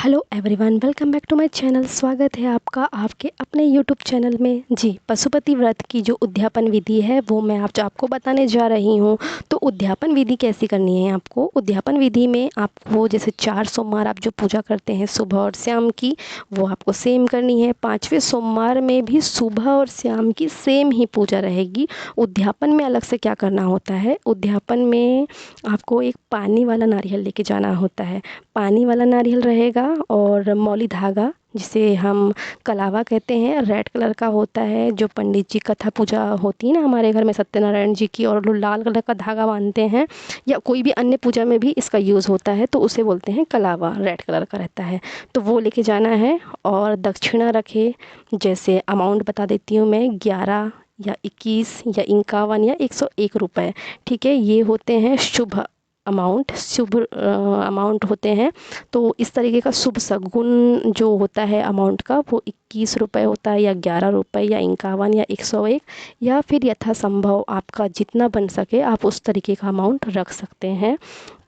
Hello everyone, welcome back to my channel. स्वागत है आपका आपके अपने यूट्यूब चैनल में। जी, पशुपति व्रत की जो उद्यापन विधि है वो मैं आपको बताने जा रही हूँ। तो उद्यापन विधि कैसी करनी है आपको। उद्यापन विधि में आपको जैसे 4 सोमवार आप जो पूजा करते हैं सुबह और शाम की, वो आपको सेम करनी है। 5वें सोमवार में भी सुबह और शाम की सेम ही पूजा रहेगी। उद्यापन में अलग से क्या करना होता है, उद्यापन में आपको एक पानी वाला नारियल लेके जाना होता है। पानी वाला नारियल रहेगा और मौली धागा, जिसे हम कलावा कहते हैं, रेड कलर का होता है। जो पंडित जी कथा पूजा होती है ना हमारे घर में सत्यनारायण जी की, और लोग लाल कलर का धागा बांधते हैं, या कोई भी अन्य पूजा में भी इसका यूज़ होता है, तो उसे बोलते हैं कलावा, रेड कलर का रहता है। तो वो लेके जाना है। और दक्षिणा रखे, जैसे अमाउंट बता देती हूँ मैं, 11 या 21 या 51 या 101 रुपये। ठीक है, ये होते हैं शुभ अमाउंट, शुभ अमाउंट होते हैं। तो इस तरीके का शुभ शगुन जो होता है अमाउंट का, वो 21 रुपये होता है, या 11 रुपये, या 51 या 101, या फिर यथासंभव आपका जितना बन सके आप उस तरीके का अमाउंट रख सकते हैं।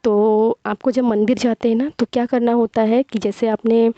तो आपको जब मंदिर जाते हैं ना, तो क्या करना होता है कि जैसे आपने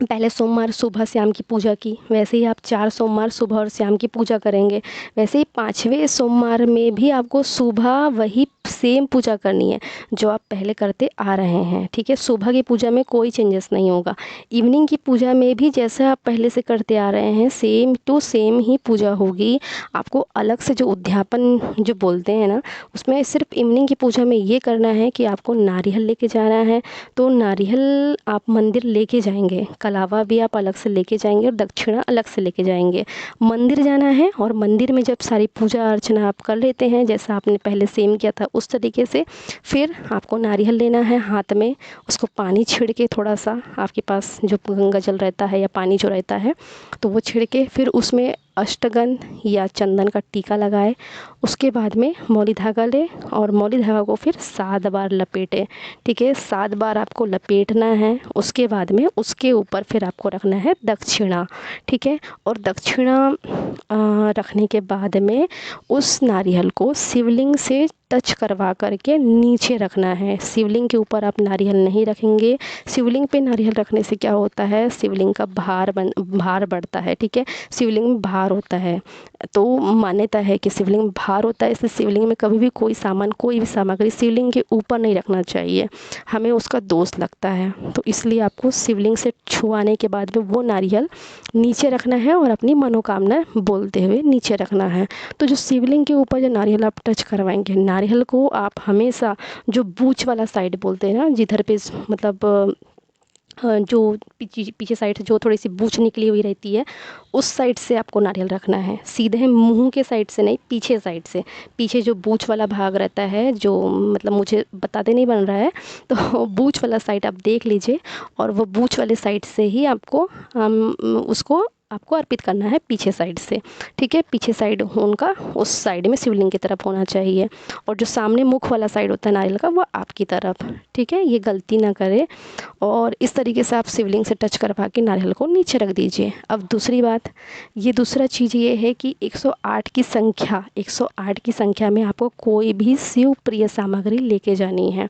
पहले सोमवार सुबह शाम की पूजा की, वैसे ही आप 4 सोमवार सुबह और शाम की पूजा करेंगे। वैसे ही 5वें सोमवार में भी आपको सुबह वही सेम पूजा करनी है जो आप पहले करते आ रहे हैं। ठीक है, सुबह की पूजा में कोई चेंजेस नहीं होगा। इवनिंग की पूजा में भी जैसा आप पहले से करते आ रहे हैं सेम टू सेम ही पूजा होगी। आपको अलग से जो उद्यापन जो बोलते हैं ना, उसमें सिर्फ इवनिंग की पूजा में ये करना है कि आपको नारियल लेके जाना है। तो नारियल आप मंदिर लेके जाएंगे, कलावा भी आप अलग से लेके जाएंगे और दक्षिणा अलग से लेके जाएंगे। मंदिर जाना है और मंदिर में जब सारी पूजा अर्चना आप कर लेते हैं जैसा आपने पहले सेम किया था उस तरीके से, फिर आपको नारियल लेना है हाथ में। उसको पानी छिड़ के, थोड़ा सा आपके पास जो गंगा जल रहता है या पानी जो रहता है, तो वो छिड़ के फिर उसमें अष्टगंध या चंदन का टीका लगाए। उसके बाद में मौली धागा ले और मौली धागा को फिर 7 बार लपेटे। ठीक है, 7 बार आपको लपेटना है। उसके बाद में उसके ऊपर फिर आपको रखना है दक्षिणा। ठीक है, और दक्षिणा रखने के बाद में उस नारियल को शिवलिंग से टच करवा करके नीचे रखना है। शिवलिंग के ऊपर आप नारियल नहीं रखेंगे। शिवलिंग पे नारियल रखने से क्या होता है, शिवलिंग का भार बढ़ता है। ठीक है, शिवलिंग में भार होता है, तो मान्यता है कि शिवलिंग में भार होता है, इसलिए शिवलिंग में कभी भी कोई सामान, कोई भी सामग्री शिवलिंग के ऊपर नहीं रखना चाहिए, हमें उसका दोष लगता है। तो इसलिए आपको शिवलिंग से छुआने के बाद में वो नारियल नीचे रखना है और अपनी मनोकामना बोलते हुए नीचे रखना है। तो जो शिवलिंग के ऊपर जो नारियल आप टच करवाएंगे, नारियल को आप हमेशा जो बूच वाला साइड बोलते हैं ना, जिधर पे मतलब जो पीछे पीछे साइड से जो थोड़ी सी बूच निकली हुई रहती है, उस साइड से आपको नारियल रखना है। सीधे मुंह के साइड से नहीं, पीछे साइड से। पीछे जो बूच वाला भाग रहता है, जो मतलब मुझे बताते नहीं बन रहा है, तो बूच वाला साइड आप देख लीजिए, और वो बूच वाले साइड से ही आपको उसको आपको अर्पित करना है, पीछे साइड से। ठीक है, पीछे साइड उनका उस साइड में शिवलिंग की तरफ होना चाहिए, और जो सामने मुख वाला साइड होता है नारियल का, वो आपकी तरफ। ठीक है, ये गलती ना करें। और इस तरीके से आप शिवलिंग से टच करवा के नारियल को नीचे रख दीजिए। अब दूसरी बात, ये दूसरा चीज़ ये है कि 108 की संख्या, 108 की संख्या में आपको कोई भी शिव प्रिय सामग्री लेके जानी है।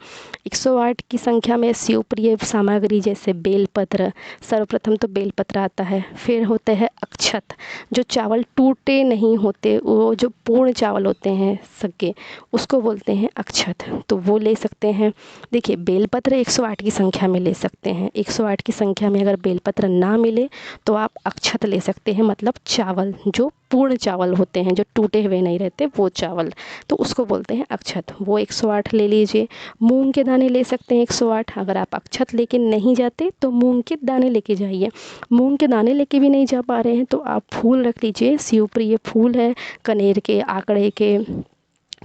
108 की संख्या में शिव प्रिय सामग्री जैसे बेलपत्र, सर्वप्रथम तो बेलपत्र आता है, फिर होते हैं अक्षत, जो चावल टूटे नहीं होते, वो जो पूर्ण चावल होते हैं सगे, उसको बोलते हैं अक्षत, तो वो ले सकते हैं। देखिए, बेलपत्र 108 की संख्या में ले सकते हैं। 108 की संख्या में अगर बेलपत्र ना मिले तो आप अक्षत ले सकते हैं, मतलब चावल जो पूर्ण चावल होते हैं, जो टूटे हुए नहीं रहते, वो चावल, तो उसको बोलते हैं अक्षत, वो 108 ले लीजिए। मूंग के दाने ले सकते हैं 108। अगर आप अक्षत लेके नहीं जाते तो मूंग के दाने लेके जाइए। मूंग के दाने लेके भी नहीं जा पा रहे हैं तो आप फूल रख लीजिए, शिवप्रिय फूल है, कनेर के, आंकड़े के।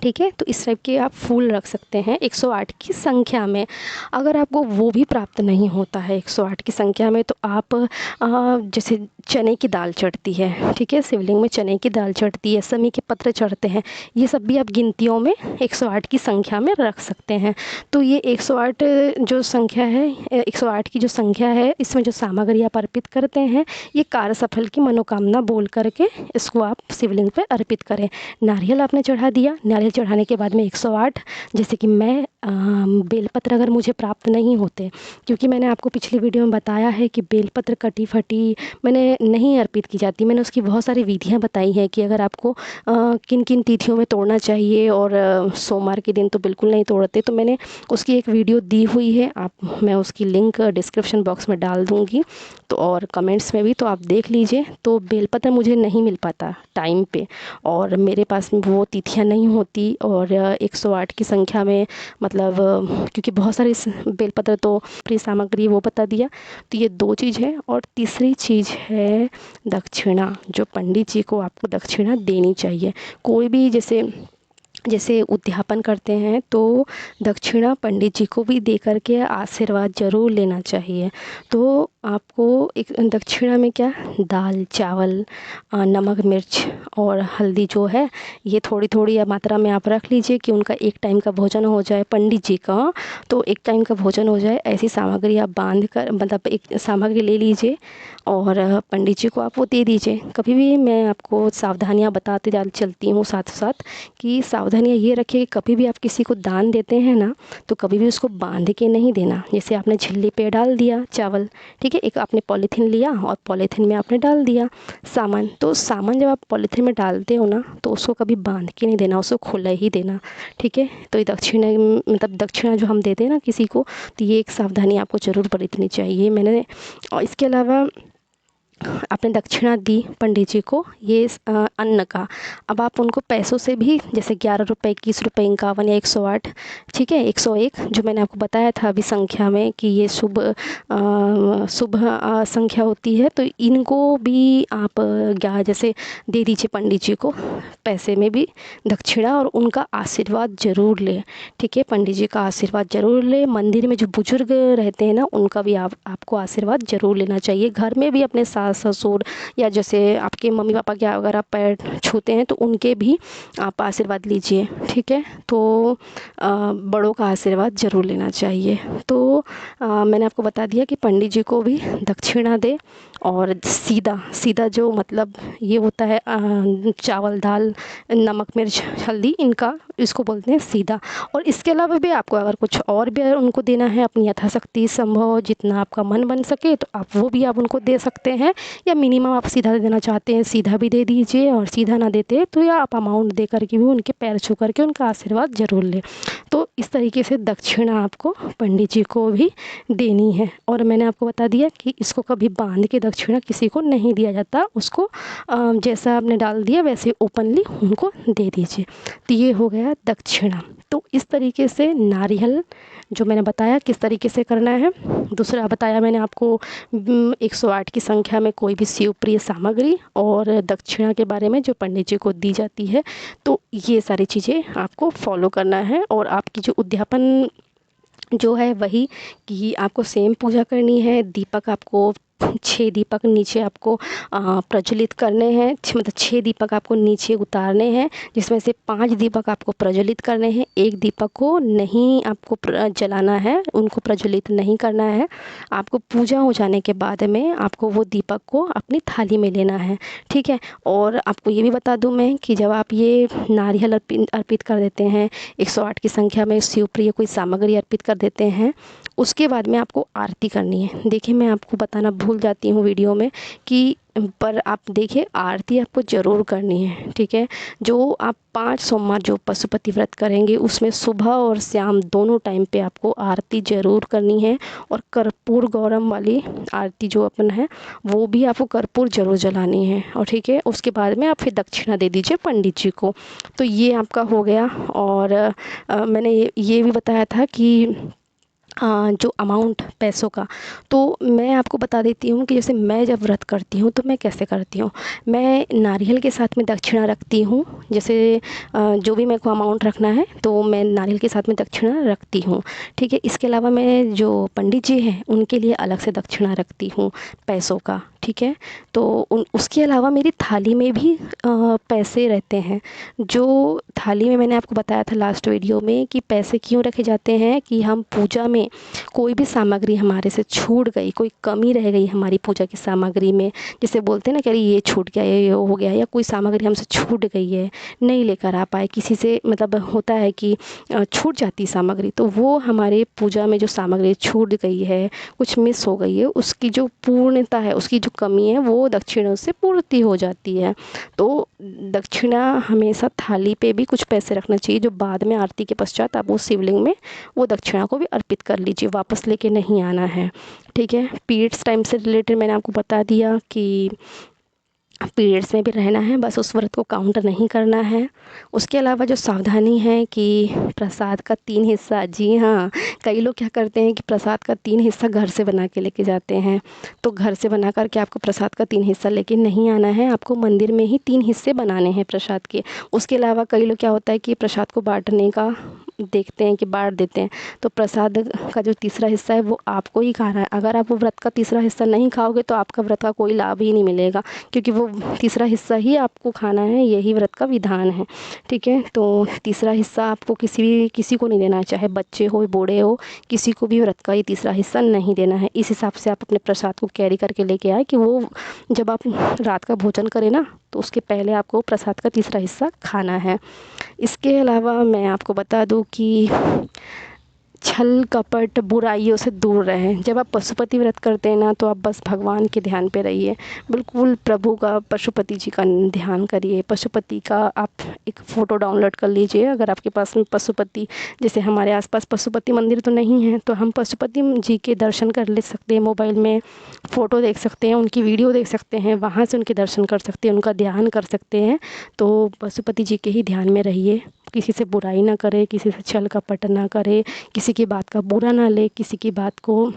ठीक है, तो इस टाइप के आप फूल रख सकते हैं 108 की संख्या में। अगर आपको वो भी प्राप्त नहीं होता है 108 की संख्या में, तो आप जैसे चने की दाल चढ़ती है, ठीक है, शिवलिंग में चने की दाल चढ़ती है, समी के पत्र चढ़ते हैं, ये सब भी आप गिनतियों में 108 की संख्या में रख सकते हैं। तो ये 108 जो संख्या है, 108 की जो संख्या है, इसमें जो सामग्री आप अर्पित करते हैं, ये कार्य सफल की मनोकामना बोल करके इसको आप शिवलिंग पे अर्पित करें। नारियल आपने चढ़ा दिया, नारियल चढ़ाने के बाद में 108, जैसे कि मैं बेलपत्र अगर मुझे प्राप्त नहीं होते, क्योंकि मैंने आपको पिछली वीडियो में बताया है कि बेलपत्र कटी फटी मैंने नहीं अर्पित की जाती। मैंने उसकी बहुत सारी विधियाँ बताई हैं कि अगर आपको किन किन तिथियों में तोड़ना चाहिए, और सोमवार के दिन तो बिल्कुल नहीं तोड़ते। तो मैंने उसकी एक वीडियो दी हुई है, मैं उसकी लिंक डिस्क्रिप्शन बॉक्स में डाल दूँगी, तो और कमेंट्स में भी, तो आप देख लीजिए। तो बेलपत्र मुझे नहीं मिल पाता टाइम पे, और मेरे पास में वो तिथियाँ नहीं होती, और 108 की संख्या में मतलब क्योंकि बहुत सारी बेलपत्र तो प्रिय सामग्री वो बता दिया। तो ये 2 चीज़ है, और तीसरी चीज़ है दक्षिणा। जो पंडित जी को आपको दक्षिणा देनी चाहिए। कोई भी जैसे उद्यापन करते हैं तो दक्षिणा पंडित जी को भी दे करके आशीर्वाद ज़रूर लेना चाहिए। तो आपको एक दक्षिणा में क्या, दाल चावल, नमक मिर्च और हल्दी जो है, ये थोड़ी थोड़ी मात्रा में आप रख लीजिए कि उनका एक टाइम का भोजन हो जाए, पंडित जी का तो एक टाइम का भोजन हो जाए। ऐसी सामग्री आप बांध कर, मतलब एक सामग्री ले लीजिए और पंडित जी को आप वो दे दीजिए। कभी भी मैं आपको सावधानियाँ बताते चलती हूँ साथ साथ, कि सावधानियाँ ये रखिए कि कभी भी आप किसी को दान देते हैं ना, तो कभी भी उसको बांध के नहीं देना। जैसे आपने झिल्ली पे डाल दिया चावल, ठीक है, एक आपने पॉलीथीन लिया और पॉलीथीन में आपने डाल दिया सामान। तो सामान जब आप पॉलीथीन में डालते हो ना, तो उसको कभी बांध के नहीं देना, उसको खुला ही देना, ठीक है। तो ये दक्षिणा, मतलब दक्षिणा जो हम देते हैं ना किसी को, तो ये एक सावधानी आपको ज़रूर बरतनी चाहिए। मैंने, और इसके अलावा आपने दक्षिणा दी पंडित जी को, ये अन्न का। अब आप उनको पैसों से भी, जैसे 11 रुपये, 21 रुपये, 51 या 108, ठीक है, 101 जो मैंने आपको बताया था अभी संख्या में कि ये शुभ संख्या होती है, तो इनको भी आप जैसे दे दीजिए पंडित जी को पैसे में भी दक्षिणा, और उनका आशीर्वाद ज़रूर लें, ठीक है। पंडित जी का आशीर्वाद ज़रूर लें। मंदिर में जो बुजुर्ग रहते हैं ना, उनका भी आपको आशीर्वाद ज़रूर लेना चाहिए। घर में भी अपने सास ससुर या जैसे आपके मम्मी पापा के अगर आप पैर छूते हैं तो उनके भी आप आशीर्वाद लीजिए, ठीक है। तो बड़ों का आशीर्वाद ज़रूर लेना चाहिए। तो मैंने आपको बता दिया कि पंडित जी को भी दक्षिणा दे, और सीधा सीधा जो मतलब ये होता है चावल दाल नमक मिर्च हल्दी, इनका इसको बोलते हैं सीधा। और इसके अलावा भी आपको अगर कुछ और भी उनको देना है, अपनी यथाशक्ति संभव जितना आपका मन बन सके, तो आप वो भी आप उनको दे सकते हैं, या मिनिमम आप सीधा देना चाहते हैं सीधा भी दे दीजिए, और सीधा ना देते तो या आप अमाउंट दे करके भी उनके पैर छू करके उनका आशीर्वाद ज़रूर लें। तो इस तरीके से दक्षिणा आपको पंडित जी को भी देनी है। और मैंने आपको बता दिया कि इसको कभी बांध के दक्षिणा किसी को नहीं दिया जाता, उसको जैसा आपने डाल दिया वैसे ओपनली उनको दे दीजिए। तो ये हो गया दक्षिणा। तो इस तरीके से नारियल जो मैंने बताया किस तरीके से करना है। दूसरा बताया मैंने आपको 108 की संख्या में कोई भी शिवप्रिय सामग्री, और दक्षिणा के बारे में जो पंडित जी को दी जाती है। तो ये सारी चीज़ें आपको फॉलो करना है। और आपकी जो उद्यापन जो है वही कि आपको सेम पूजा करनी है। दीपक आपको 6 दीपक नीचे आपको प्रज्वलित करने हैं, मतलब 6 दीपक आपको नीचे उतारने हैं, जिसमें से 5 दीपक आपको प्रज्वलित करने हैं। एक दीपक को नहीं आपको जलाना है, उनको प्रज्वलित नहीं करना है। आपको पूजा हो जाने के बाद में आपको वो दीपक को अपनी थाली में लेना है, ठीक है। और आपको ये भी बता दूं मैं कि जब आप ये नारियल अर्पित कर देते हैं, 108 की संख्या में शिवप्रिय कोई सामग्री अर्पित कर देते हैं, उसके बाद में आपको आरती करनी है। देखिए मैं आपको बताना भूल जाती हूँ वीडियो में कि, पर आप देखिए आरती आपको ज़रूर करनी है, ठीक है। जो आप 5 सोमवार जो पशुपति व्रत करेंगे उसमें सुबह और शाम दोनों टाइम पे आपको आरती ज़रूर करनी है। और कर्पूर गौरम वाली आरती जो अपन है वो भी आपको कर्पूर ज़रूर जलानी है, और ठीक है। उसके बाद में आप फिर दक्षिणा दे दीजिए पंडित जी को। तो ये आपका हो गया। और मैंने ये भी बताया था कि जो अमाउंट पैसों का, तो मैं आपको बता देती हूँ कि जैसे मैं जब व्रत करती हूँ तो मैं कैसे करती हूँ। मैं नारियल के साथ में दक्षिणा रखती हूँ। जैसे जो भी मेरे को अमाउंट रखना है तो मैं नारियल के साथ में दक्षिणा रखती हूँ, ठीक है। इसके अलावा मैं जो पंडित जी हैं उनके लिए अलग से दक्षिणा रखती हूँ पैसों का, ठीक है। तो उसके अलावा मेरी थाली में भी पैसे रहते हैं। जो थाली में मैंने आपको बताया था लास्ट वीडियो में कि पैसे क्यों रखे जाते हैं, कि हम पूजा में कोई भी सामग्री हमारे से छूट गई, कोई कमी रह गई हमारी पूजा की सामग्री में, जैसे बोलते हैं ना कि अरे ये छूट गया, ये हो गया, या कोई सामग्री हमसे छूट गई है, नहीं लेकर आ पाए, किसी से मतलब होता है कि छूट जाती सामग्री, तो वो हमारे पूजा में जो सामग्री छूट गई है, कुछ मिस हो गई है, उसकी जो पूर्णता है, उसकी जो कमी है, वो दक्षिणों से पूर्ति हो जाती है। तो दक्षिणा हमेशा थाली पे भी कुछ पैसे रखना चाहिए, जो बाद में आरती के पश्चात आप वो शिवलिंग में वो दक्षिणा को भी अर्पित कर लीजिए, वापस लेके नहीं आना है, ठीक है। पीरियड्स टाइम से रिलेटेड मैंने आपको बता दिया कि पीरियड्स में भी रहना है, बस उस व्रत को काउंट नहीं करना है। उसके अलावा जो सावधानी है कि प्रसाद का 3 हिस्सा, जी हाँ, कई लोग क्या करते हैं कि प्रसाद का 3 हिस्सा घर से बना के लेके जाते हैं। तो घर से बना करके आपको प्रसाद का 3 हिस्सा लेके नहीं आना है, आपको मंदिर में ही 3 हिस्से बनाने हैं प्रसाद के। उसके अलावा कई लोग क्या होता है कि प्रसाद को बांटने का देखते हैं कि बांट देते हैं, तो प्रसाद का जो तीसरा हिस्सा है वो आपको ही खाना है। अगर आप वो व्रत का तीसरा हिस्सा नहीं खाओगे तो आपका व्रत का कोई लाभ ही नहीं मिलेगा, क्योंकि वो तीसरा हिस्सा ही आपको खाना है, यही व्रत का विधान है, ठीक है। तो तीसरा हिस्सा आपको किसी को नहीं देना है, चाहे बच्चे हो बूढ़े हो, किसी को भी व्रत का ये तीसरा हिस्सा नहीं देना है। इस हिसाब से आप अपने प्रसाद को कैरी करके लेके आए कि वो जब आप रात का भोजन करें ना, तो उसके पहले आपको प्रसाद का तीसरा हिस्सा खाना है। इसके अलावा मैं आपको बता दूं कि छल कपट बुराइयों से दूर रहें। जब आप पशुपति व्रत करते हैं ना, तो आप बस भगवान के ध्यान पे रहिए, बिल्कुल प्रभु का, पशुपति जी का ध्यान करिए। पशुपति का आप एक फ़ोटो डाउनलोड कर लीजिए, अगर आपके पास में पशुपति, जैसे हमारे आसपास पशुपति मंदिर तो नहीं है, तो हम पशुपति जी के दर्शन कर ले सकते हैं, मोबाइल में फ़ोटो देख सकते हैं, उनकी वीडियो देख सकते हैं, वहाँ से उनके दर्शन कर सकते हैं, उनका ध्यान कर सकते हैं। तो पशुपति जी के ही ध्यान में रहिए, किसी से बुराई ना करे, किसी से छल कपट ना करे, किसी की बात का बुरा ना ले, किसी की बात को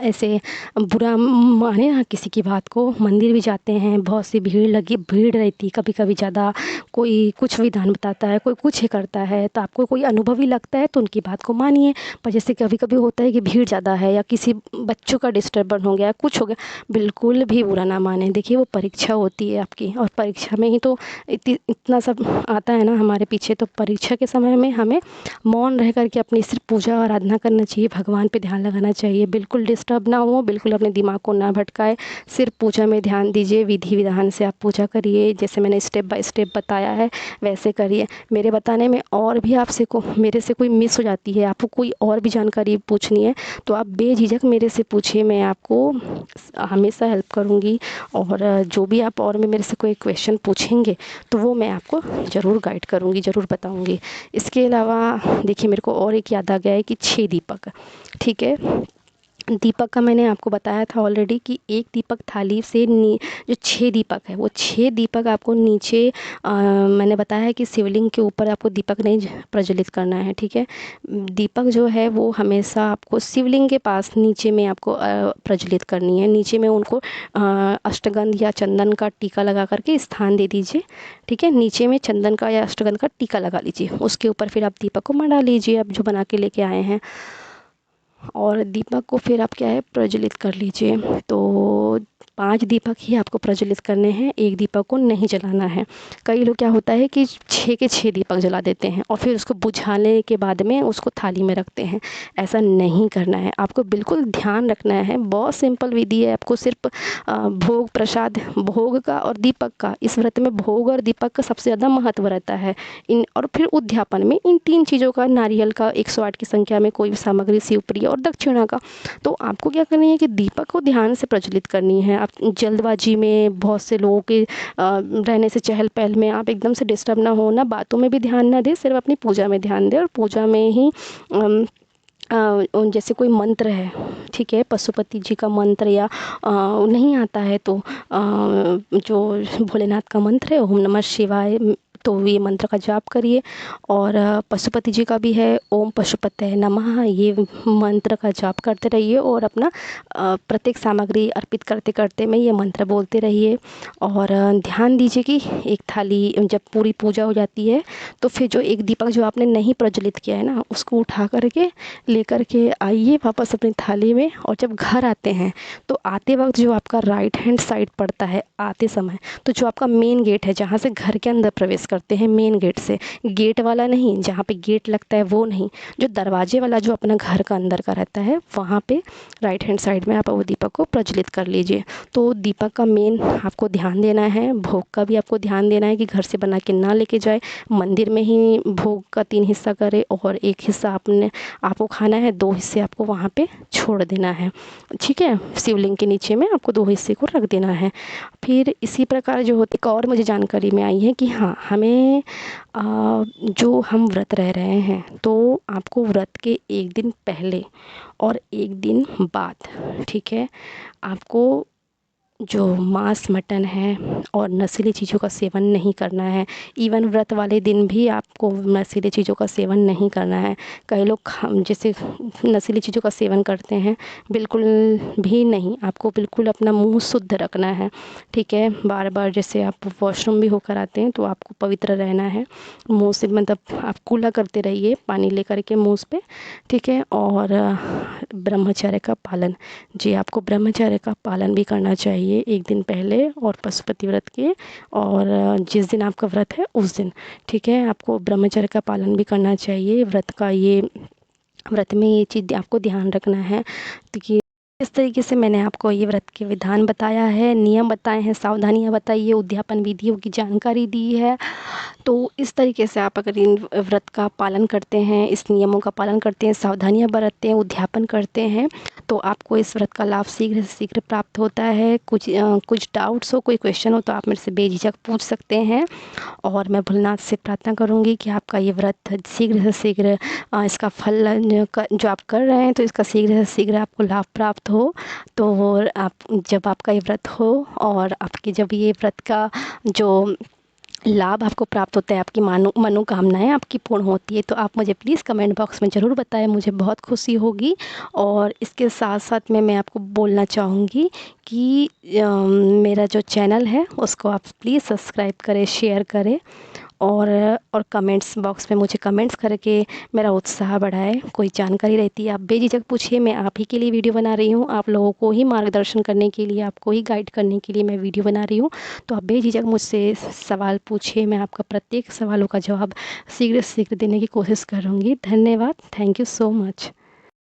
ऐसे बुरा माने ना, किसी की बात को। मंदिर भी जाते हैं, बहुत सी भीड़ रहती, कभी कभी ज़्यादा, कोई कुछ विधान बताता है, कोई कुछ ही करता है, तो आपको कोई अनुभवी लगता है तो उनकी बात को मानिए। पर जैसे कभी कभी होता है कि भीड़ ज़्यादा है, या किसी बच्चों का डिस्टर्बेंस हो गया, कुछ हो गया, बिल्कुल भी बुरा ना माने। देखिए वो परीक्षा होती है आपकी, और परीक्षा में ही तो इतना सब आता है ना हमारे पीछे। तो परीक्षा के समय में हमें मौन रह करके अपनी सिर्फ पूजा आराधना करना चाहिए, भगवान पे ध्यान लगाना चाहिए, बिल्कुल डिस्टर्ब ना हो, बिल्कुल अपने दिमाग को ना भटकाए, सिर्फ पूजा में ध्यान दीजिए। विधि विधान से आप पूजा करिए, जैसे मैंने स्टेप बाय स्टेप बताया है वैसे करिए। मेरे बताने में और भी आपसे को मेरे से कोई मिस हो जाती है, आपको कोई और भी जानकारी पूछनी है, तो आप बेझिझक मेरे से पूछिए, मैं आपको हमेशा हेल्प करूँगी। और जो भी आप और में मेरे से कोई क्वेश्चन पूछेंगे तो वो मैं आपको ज़रूर गाइड करूँगी, ज़रूर बताऊँगी। इसके अलावा देखिए, मेरे को और एक याद आ गया है कि 6 दीपक, ठीक है। दीपक का मैंने आपको बताया था ऑलरेडी कि एक दीपक थाली से जो 6 दीपक है, वो 6 दीपक आपको नीचे मैंने बताया है कि शिवलिंग के ऊपर आपको दीपक नहीं प्रज्वलित करना है, ठीक है। दीपक जो है वो हमेशा आपको शिवलिंग के पास नीचे में आपको प्रज्वलित करनी है। नीचे में उनको अष्टगंध या चंदन का टीका लगा करके स्थान दे दीजिए, ठीक है। नीचे में चंदन का या अष्टगंध का टीका लगा लीजिए, उसके ऊपर फिर आप दीपक को मंडा लीजिए, आप जो बना के लेके आए हैं, और दीपक को फिर आप क्या है प्रज्वलित कर लीजिए। तो 5 दीपक ही आपको प्रज्वलित करने हैं, एक दीपक को नहीं जलाना है। कई लोग क्या होता है कि 6 के 6 दीपक जला देते हैं और फिर उसको बुझाने के बाद में उसको थाली में रखते हैं। ऐसा नहीं करना है, आपको बिल्कुल ध्यान रखना है। बहुत सिंपल विधि है, आपको सिर्फ भोग प्रसाद, भोग का और दीपक का, इस व्रत में भोग और दीपक का सबसे ज़्यादा महत्व रहता है। और फिर उद्यापन में इन 3 चीज़ों का, नारियल का 108 की संख्या में कोई भी सामग्री, शिवप्रिय और दक्षिणा का। तो आपको क्या करनी है कि दीपक को ध्यान से प्रज्वलित करनी है। आप जल्दबाजी में, बहुत से लोगों के रहने से, चहल पहल में आप एकदम से डिस्टर्ब ना हो, ना बातों में भी ध्यान ना दे, सिर्फ अपनी पूजा में ध्यान दे। और पूजा में ही जैसे कोई मंत्र है, ठीक है, पशुपति जी का मंत्र या नहीं आता है तो जो भोलेनाथ का मंत्र है, ओम नमः शिवाय तो ये मंत्र का जाप करिए। और पशुपति जी का भी है, ओम पशुपतये नमः, ये मंत्र का जाप करते रहिए और अपना प्रत्येक सामग्री अर्पित करते करते में ये मंत्र बोलते रहिए। और ध्यान दीजिए कि एक थाली जब पूरी पूजा हो जाती है तो फिर जो एक दीपक जो आपने नहीं प्रज्वलित किया है ना, उसको उठा करके लेकर के आइए वापस अपनी थाली में। और जब घर आते हैं तो आते वक्त जो आपका राइट हैंड साइड पड़ता है आते समय, तो जो आपका मेन गेट है जहाँ से घर के अंदर प्रवेश करते हैं, मेन गेट से, गेट वाला नहीं जहाँ पे गेट लगता है वो नहीं, जो दरवाजे वाला जो अपना घर का अंदर का रहता है, वहाँ पे राइट हैंड साइड में आप वो दीपक को प्रज्वलित कर लीजिए। तो दीपक का मेन आपको ध्यान देना है, भोग का भी आपको ध्यान देना है कि घर से बना के ना लेके जाए, मंदिर में ही भोग का 3 हिस्सा करे और 1 हिस्सा आपको खाना है, 2 हिस्से आपको वहाँ पे छोड़ देना है, ठीक है। शिवलिंग के नीचे में आपको 2 हिस्से को रख देना है। फिर इसी प्रकार जो होती एक और मुझे जानकारी में आई है कि हाँ, हमें जो हम व्रत रह रहे हैं तो आपको व्रत के 1 दिन पहले और 1 दिन बाद, ठीक है, आपको जो मांस मटन है और नशीली चीज़ों का सेवन नहीं करना है। इवन व्रत वाले दिन भी आपको नशीली चीज़ों का सेवन नहीं करना है। कई लोग जैसे नशीली चीज़ों का सेवन करते हैं, बिल्कुल भी नहीं, आपको बिल्कुल अपना मुंह शुद्ध रखना है, ठीक है। बार बार जैसे आप वॉशरूम भी होकर आते हैं तो आपको पवित्र रहना है, मुंह से मतलब आप कूला करते रहिए पानी लेकर के मुंह पे, ठीक है। और ब्रह्मचर्य का पालन, जी आपको ब्रह्मचर्य का पालन भी करना चाहिए 1 दिन पहले और पशुपति व्रत के, और जिस दिन आपका व्रत है उस दिन, ठीक है, आपको ब्रह्मचर्य का पालन भी करना चाहिए। व्रत में ये चीज़ आपको ध्यान रखना है। तो कि इस तरीके से मैंने आपको ये व्रत के विधान बताया है, नियम बताए हैं, सावधानियाँ बताई है, उद्यापन विधियों की जानकारी दी है। तो इस तरीके से आप अगर इन व्रत का पालन करते हैं, इस नियमों का पालन करते हैं, सावधानियाँ बरतते हैं, उद्यापन करते हैं, तो आपको इस व्रत का लाभ शीघ्र से शीघ्र प्राप्त होता है। कुछ डाउट्स हो, कोई क्वेश्चन हो तो आप मेरे से बेझिझक पूछ सकते हैं। और मैं भोलेनाथ से प्रार्थना करूँगी कि आपका ये व्रत शीघ्र से शीघ्र इसका फल जो आप कर रहे हैं तो इसका शीघ्र से शीघ्र आपको लाभ प्राप्त हो। तो आप जब आपका ये व्रत हो और आपकी जब ये व्रत का जो लाभ आपको प्राप्त होता है, आपकी मनोकामनाएं आपकी पूर्ण होती है, तो आप मुझे प्लीज़ कमेंट बॉक्स में ज़रूर बताएं, मुझे बहुत खुशी होगी। और इसके साथ साथ में मैं आपको बोलना चाहूँगी कि मेरा जो चैनल है उसको आप प्लीज़ सब्सक्राइब करें, शेयर करें और कमेंट्स बॉक्स में मुझे कमेंट्स करके मेरा उत्साह बढ़ाएं। कोई जानकारी रहती है आप बेझिझक पूछिए, मैं आप ही के लिए वीडियो बना रही हूँ, आप लोगों को ही मार्गदर्शन करने के लिए, आपको ही गाइड करने के लिए मैं वीडियो बना रही हूँ। तो आप बेझिझक मुझसे सवाल पूछिए, मैं आपका प्रत्येक सवालों का जवाब शीघ्र से शीघ्र देने की कोशिश करूँगी। धन्यवाद, थैंक यू सो मच।